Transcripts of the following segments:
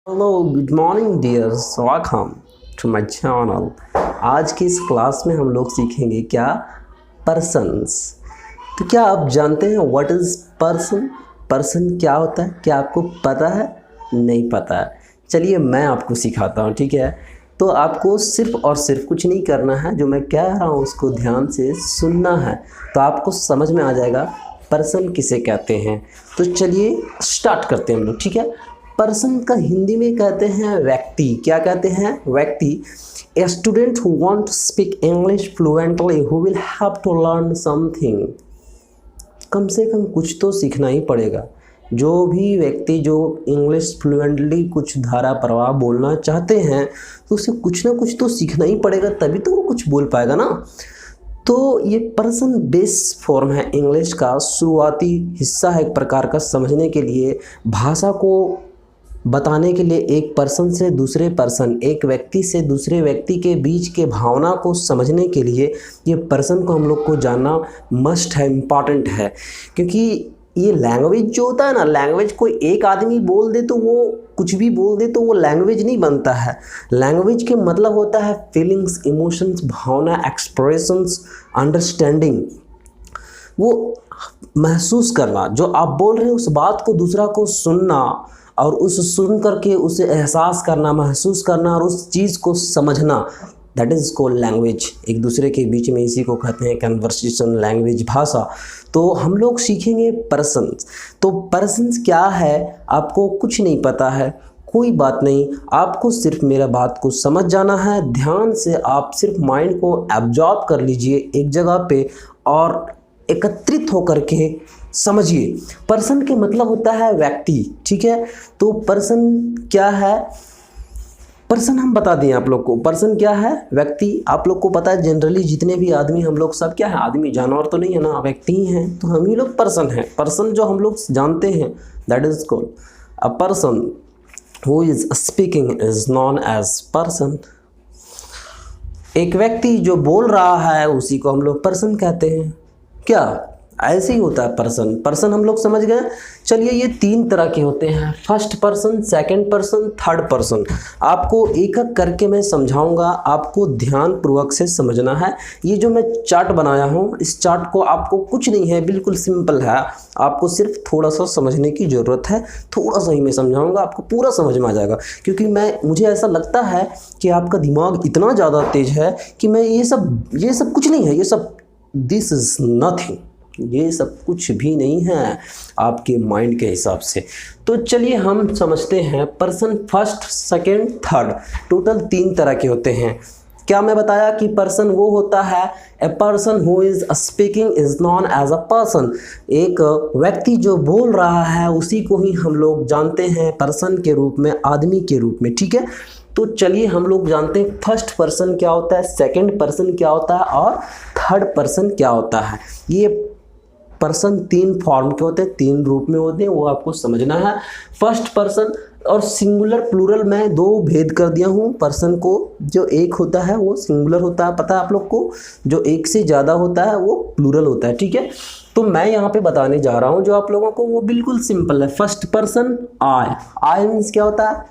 Hello good morning dears, welcome to my channel. आज की इस क्लास में हम लोग सीखेंगे क्या, पर्सन्स। तो क्या आप जानते हैं व्हाट इज़ पर्सन? पर्सन क्या होता है? क्या आपको पता है? नहीं पता है? चलिए मैं आपको सिखाता हूँ, ठीक है। तो आपको सिर्फ और सिर्फ कुछ नहीं करना है, जो मैं कह रहा हूँ उसको ध्यान से सुनना है, तो आपको समझ में आ जाएगा पर्सन किसे कहते हैं। तो चलिए स्टार्ट करते हैं हम लोग, ठीक है। पर्सन का हिंदी में कहते हैं व्यक्ति। क्या कहते हैं? व्यक्ति। A student who want to speak English fluently who will have to learn something. कम से कम कुछ तो सीखना ही पड़ेगा। जो भी व्यक्ति जो इंग्लिश फ्लुएंटली कुछ धारा प्रवाह बोलना चाहते हैं, तो उसे कुछ ना कुछ तो सीखना ही पड़ेगा, तभी तो वो कुछ बोल पाएगा ना। तो ये पर्सन बेस फॉर्म है इंग्लिश का, शुरुआती हिस्सा है एक प्रकार का समझने के लिए, भाषा को बताने के लिए, एक पर्सन से दूसरे पर्सन, एक व्यक्ति से दूसरे व्यक्ति के बीच के भावना को समझने के लिए ये पर्सन को हम लोग को जानना मस्ट है, इम्पॉर्टेंट है। क्योंकि ये लैंग्वेज जो होता है ना, लैंग्वेज कोई एक आदमी बोल दे तो वो कुछ भी बोल दे तो वो लैंग्वेज नहीं बनता है। लैंग्वेज के मतलब होता है फीलिंग्स, इमोशंस, भावना, एक्सप्रेशंस, अंडरस्टैंडिंग। वो महसूस करना, जो आप बोल रहे हैं उस बात को दूसरा को सुनना और उस सुन करके उसे एहसास करना, महसूस करना और उस चीज़ को समझना, दैट इज़ कॉल्ड लैंग्वेज। एक दूसरे के बीच में इसी को कहते हैं कन्वर्सेशन, लैंग्वेज, भाषा। तो हम लोग सीखेंगे पर्सन्स। तो पर्सन्स क्या है आपको कुछ नहीं पता है, कोई बात नहीं, आपको सिर्फ मेरा बात को समझ जाना है। ध्यान से आप सिर्फ माइंड को एब्जॉर्ब कर लीजिए एक जगह पे और एकत्रित होकर के समझिए। पर्सन के मतलब होता है व्यक्ति, ठीक है। तो पर्सन क्या है? पर्सन हम बता दें आप लोग को, पर्सन क्या है? व्यक्ति। आप लोग को पता है जनरली जितने भी आदमी, हम लोग सब क्या है? आदमी, जानवर तो नहीं है ना, व्यक्ति ही हैं, तो हम ही लोग पर्सन हैं। पर्सन जो हम लोग जानते हैं that is called a person who is speaking is known as person. एक व्यक्ति जो बोल रहा है उसी को हम लोग पर्सन कहते हैं। क्या ऐसे ही होता है पर्सन? पर्सन हम लोग समझ गए। चलिए ये तीन तरह के होते हैं, first person, second person, third person. आपको एक एक करके मैं समझाऊंगा, आपको ध्यान पूर्वक से समझना है। ये जो मैं चार्ट बनाया हूँ, इस चार्ट को आपको कुछ नहीं है, बिल्कुल सिंपल है, आपको सिर्फ थोड़ा सा समझने की ज़रूरत है। थोड़ा सा ही मैं समझाऊंगा, आपको पूरा समझ में आ जाएगा। क्योंकि मुझे ऐसा लगता है कि आपका दिमाग इतना ज़्यादा तेज है कि मैं ये सब कुछ नहीं है, ये सब दिस इज़ नथिंग, ये सब कुछ भी नहीं है आपके माइंड के हिसाब से। तो चलिए हम समझते हैं person first, second, third, total तीन तरह के होते हैं। क्या मैं बताया कि पर्सन वो होता है a person who is speaking is known as a person. एक व्यक्ति जो बोल रहा है उसी को ही हम लोग जानते हैं पर्सन के रूप में, आदमी के रूप में, ठीक है। तो चलिए हम लोग जानते हैं फर्स्ट पर्सन क्या होता है, सेकंड पर्सन क्या होता है और थर्ड पर्सन क्या होता है। ये पर्सन तीन फॉर्म के होते हैं, तीन रूप में होते हैं, वो आपको समझना है। फर्स्ट पर्सन और सिंगुलर प्लूरल में दो भेद कर दिया हूँ पर्सन को। जो एक होता है वो सिंगुलर होता है, पता है आप लोग को। जो एक से ज़्यादा होता है वो प्लूरल होता है, ठीक है। तो मैं यहाँ पे बताने जा रहा हूँ जो आप लोगों को, वो बिल्कुल सिंपल है। First person I. I means क्या होता है?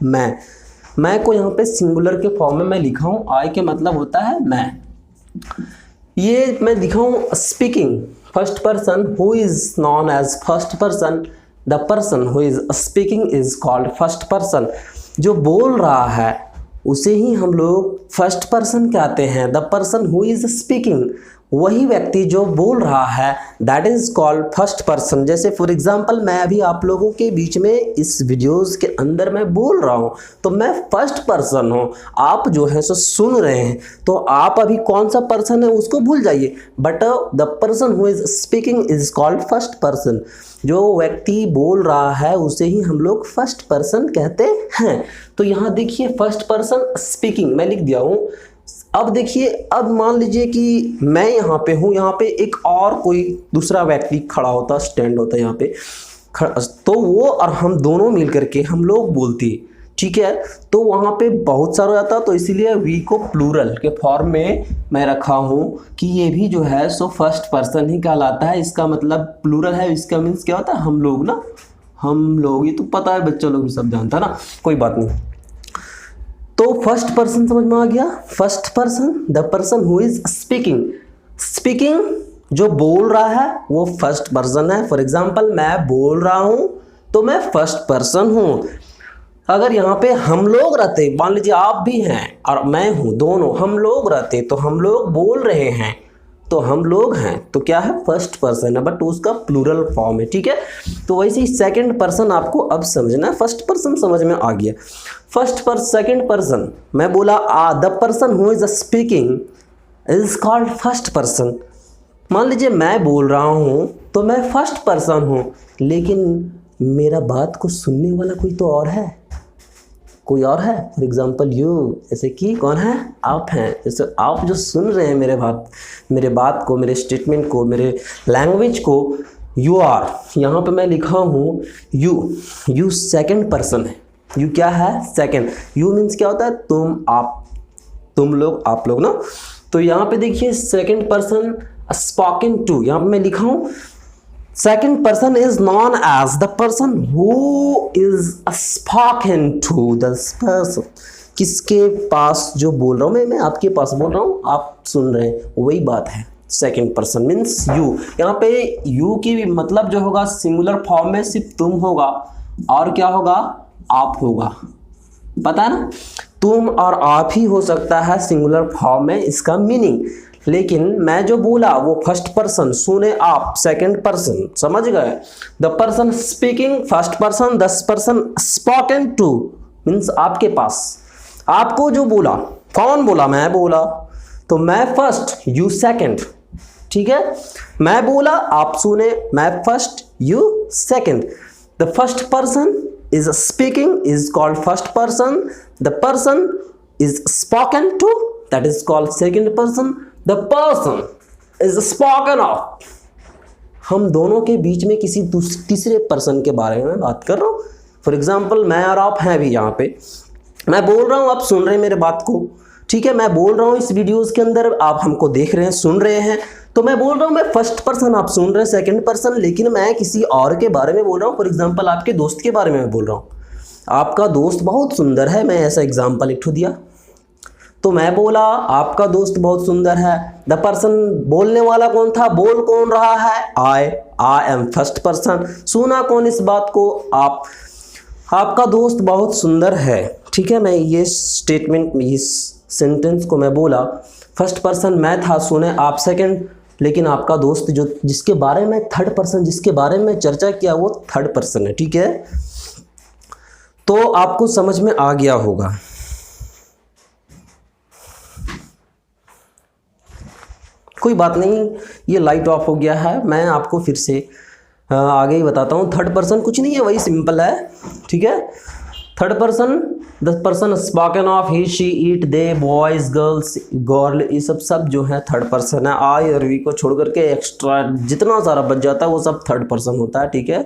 मैं को यहाँ पे सिंगुलर के फॉर्म में मैं लिखा हूँ। आई के मतलब होता है मैं। ये मैं दिखाऊँ speaking, first person who is known as first person, the person who is speaking is called first person. जो बोल रहा है उसे ही हम लोग फर्स्ट पर्सन कहते हैं। The person who is speaking, वही व्यक्ति जो बोल रहा है, that is called first person. जैसे फॉर एग्जांपल मैं अभी आप लोगों के बीच में इस वीडियोस के अंदर मैं बोल रहा हूँ, तो मैं फर्स्ट पर्सन हूँ। आप जो है सो सुन रहे हैं, तो आप अभी कौन सा पर्सन है उसको भूल जाइए, but the person who is speaking is called first person. जो व्यक्ति बोल रहा है उसे ही हम लोग फर्स्ट पर्सन कहते हैं। तो यहाँ देखिए फर्स्ट पर्सन स्पीकिंग मैं लिख दिया हूँ। अब देखिए, अब मान लीजिए कि मैं यहाँ पे हूँ, यहाँ पे एक और कोई दूसरा व्यक्ति खड़ा होता, स्टैंड होता है यहाँ पे, तो वो और हम दोनों मिल करके हम लोग बोलती, ठीक है। तो वहाँ पे बहुत सारा हो जाता, तो इसीलिए वी को प्लूरल के फॉर्म में मैं रखा हूँ कि ये भी जो है सो फर्स्ट पर्सन ही कहलाता है। इसका मतलब प्लूरल है, इसका मीन्स क्या होता है? हम लोग ना, हम लोग, ये तो पता है, बच्चा लोग भी सब जानता है ना, कोई बात नहीं। तो फर्स्ट पर्सन समझ में आ गया। First person, the person who is speaking. Speaking जो बोल रहा है वो फर्स्ट पर्सन है। फॉर एग्जाम्पल मैं बोल रहा हूं तो मैं फर्स्ट पर्सन हूं। अगर यहाँ पे हम लोग रहते, मान लीजिए आप भी हैं और मैं हूं, दोनों हम लोग रहते, तो हम लोग बोल रहे हैं तो हम लोग हैं, तो क्या है, फर्स्ट पर्सन है, बट उसका प्लूरल फॉर्म है, ठीक है। तो वैसे ही सेकंड पर्सन आपको अब समझना है। फर्स्ट पर्सन समझ में आ गया। सेकंड पर्सन, मैं बोला the person who is speaking is called first person. मान लीजिए मैं बोल रहा हूं तो मैं फर्स्ट पर्सन हूं, लेकिन मेरा बात को सुनने वाला कोई तो और है, कोई और है। फॉर एग्जाम्पल यू, जैसे कि कौन है, आप हैं। जैसे आप जो सुन रहे हैं मेरे बात को, मेरे स्टेटमेंट को, मेरे लैंग्वेज को, यू आर, यहाँ पे मैं लिखा हूँ यू सेकंड पर्सन है। यू क्या है, सेकंड। यू मीन्स क्या होता है, तुम, आप, तुम लोग, आप लोग ना। तो यहाँ पे देखिए सेकंड पर्सन स्पोकन टू, यहाँ पे मैं लिखा हूँ second person is known as the person who is spoken to, the person किसके पास जो बोल रहा हूँ मैं आपके पास बोल रहा हूँ, आप सुन रहे हैं, वही बात है। Second person means you. यहाँ पे यू की मतलब जो होगा सिंगुलर फॉर्म में सिर्फ तुम होगा, और क्या होगा, आप होगा, पता है ना। तुम और आप ही हो सकता है सिंगुलर फॉर्म में, इसका मीनिंग। लेकिन मैं जो बोला वो फर्स्ट पर्सन, सुने आप सेकंड पर्सन, समझ गए। The person speaking first person, the person spoken two means आपके पास। आपको जो बोला, कौन बोला, मैं बोला, तो मैं फर्स्ट, यू सेकंड, ठीक है। मैं बोला, आप सुने, मैं first, you second. The first person is speaking is called first person, the person is spoken to that is called second person, the person is spoken of. हम दोनों के बीच में किसी तीसरे पर्सन के बारे में बात कर रहा हूँ। फॉर एग्जाम्पल मैं और आप हैं भी यहाँ पे, मैं बोल रहा हूँ, आप सुन रहे हैं मेरे बात को, ठीक है। मैं बोल रहा हूँ इस वीडियोस के अंदर, आप हमको देख रहे हैं, सुन रहे हैं, तो मैं बोल रहा हूँ, मैं फर्स्ट पर्सन, आप सुन रहे हैं सेकंड पर्सन, लेकिन मैं किसी और के बारे में बोल रहा हूँ। फॉर एग्जाम्पल आपके दोस्त के बारे में मैं बोल रहा हूँ, आपका दोस्त बहुत सुंदर है, मैं ऐसा एग्जाम्पल एक दिया, तो मैं बोला आपका दोस्त बहुत सुंदर है। द पर्सन, बोलने वाला कौन था, बोल कौन रहा है, आई एम फर्स्ट पर्सन। सुना कौन इस बात को, आप। आपका दोस्त बहुत सुंदर है, ठीक है। मैं ये स्टेटमेंट, इस सेंटेंस को मैं बोला, फर्स्ट पर्सन मैं था, सुने आप सेकंड, लेकिन आपका दोस्त जो जिसके बारे में थर्ड पर्सन, जिसके बारे में चर्चा किया वो थर्ड पर्सन है, ठीक है। तो आपको समझ में आ गया होगा। कोई बात नहीं, ये लाइट ऑफ हो गया है, मैं आपको फिर से आगे ही बताता हूँ। थर्ड पर्सन कुछ नहीं है, वही सिंपल है, ठीक है। Third person, the person spoken of, he, she, it, they, boys, girls, girl, ये सब जो है थर्ड पर्सन है। आई और वी को छोड़ करके एक्स्ट्रा जितना सारा बच जाता है वो सब थर्ड पर्सन होता है, ठीक है।